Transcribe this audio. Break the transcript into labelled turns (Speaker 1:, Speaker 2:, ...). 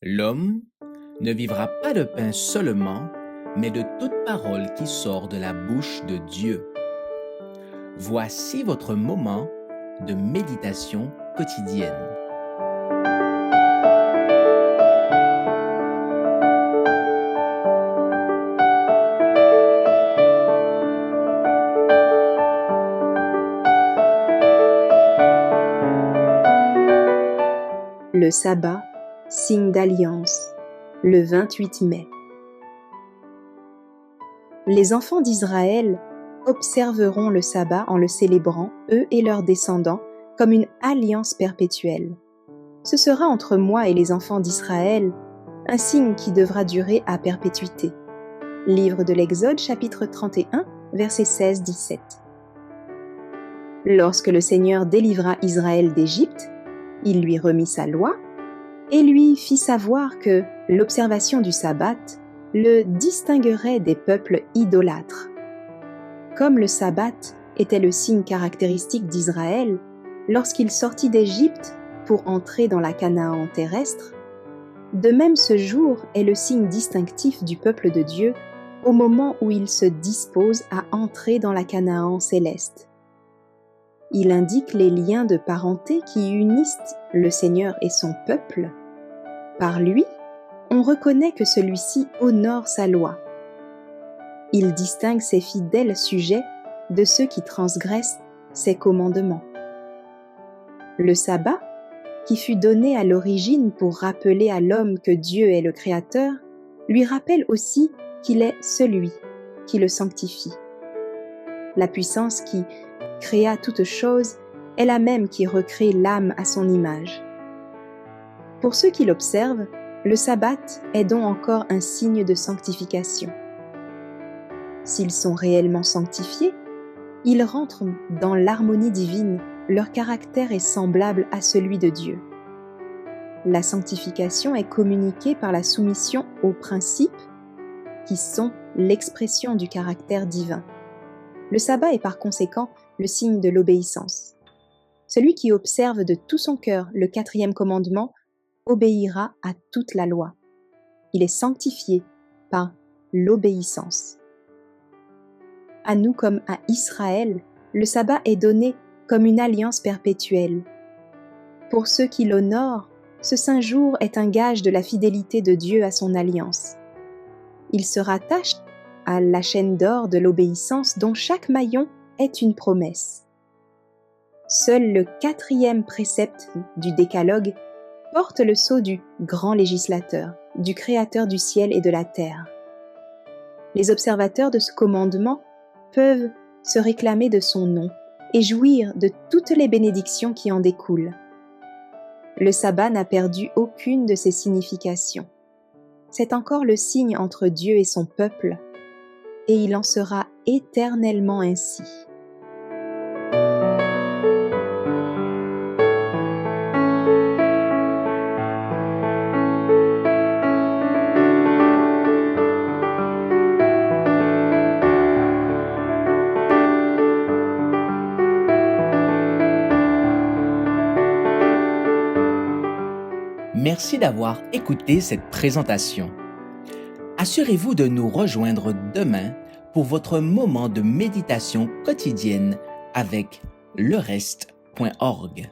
Speaker 1: L'homme ne vivra pas de pain seulement, mais de toute parole qui sort de la bouche de Dieu. Voici votre moment de méditation quotidienne.
Speaker 2: Le sabbat, signe d'alliance, le 28 mai. Les enfants d'Israël observeront le sabbat en le célébrant, eux et leurs descendants, comme une alliance perpétuelle. Ce sera entre moi et les enfants d'Israël un signe qui devra durer à perpétuité. Livre de l'Exode, chapitre 31, versets 16-17. Lorsque le Seigneur délivra Israël d'Égypte, il lui remit sa loi et lui fit savoir que l'observation du sabbat le distinguerait des peuples idolâtres. Comme le sabbat était le signe caractéristique d'Israël lorsqu'il sortit d'Égypte pour entrer dans la Canaan terrestre, de même ce jour est le signe distinctif du peuple de Dieu au moment où il se dispose à entrer dans la Canaan céleste. Il indique les liens de parenté qui unissent le Seigneur et son peuple. Par lui, on reconnaît que celui-ci honore sa loi. Il distingue ses fidèles sujets de ceux qui transgressent ses commandements. Le sabbat, qui fut donné à l'origine pour rappeler à l'homme que Dieu est le Créateur, lui rappelle aussi qu'il est celui qui le sanctifie. La puissance qui créa toute chose est la même qui recrée l'âme à son image. Pour ceux qui l'observent, le sabbat est donc encore un signe de sanctification. S'ils sont réellement sanctifiés, ils rentrent dans l'harmonie divine, leur caractère est semblable à celui de Dieu. La sanctification est communiquée par la soumission aux principes qui sont l'expression du caractère divin. Le sabbat est par conséquent le signe de l'obéissance. Celui qui observe de tout son cœur le 4e commandement obéira à toute la loi. Il est sanctifié par l'obéissance. À nous comme à Israël, le sabbat est donné comme une alliance perpétuelle. Pour ceux qui l'honorent, ce saint jour est un gage de la fidélité de Dieu à son alliance. Il se rattache à la chaîne d'or de l'obéissance dont chaque maillon est une promesse. Seul le 4e précepte du décalogue porte le sceau du grand législateur, du Créateur du ciel et de la terre. Les observateurs de ce commandement peuvent se réclamer de son nom et jouir de toutes les bénédictions qui en découlent. Le sabbat n'a perdu aucune de ses significations. C'est encore le signe entre Dieu et son peuple, et il en sera éternellement ainsi.
Speaker 1: Merci d'avoir écouté cette présentation. Assurez-vous de nous rejoindre demain pour votre moment de méditation quotidienne avec lereste.org.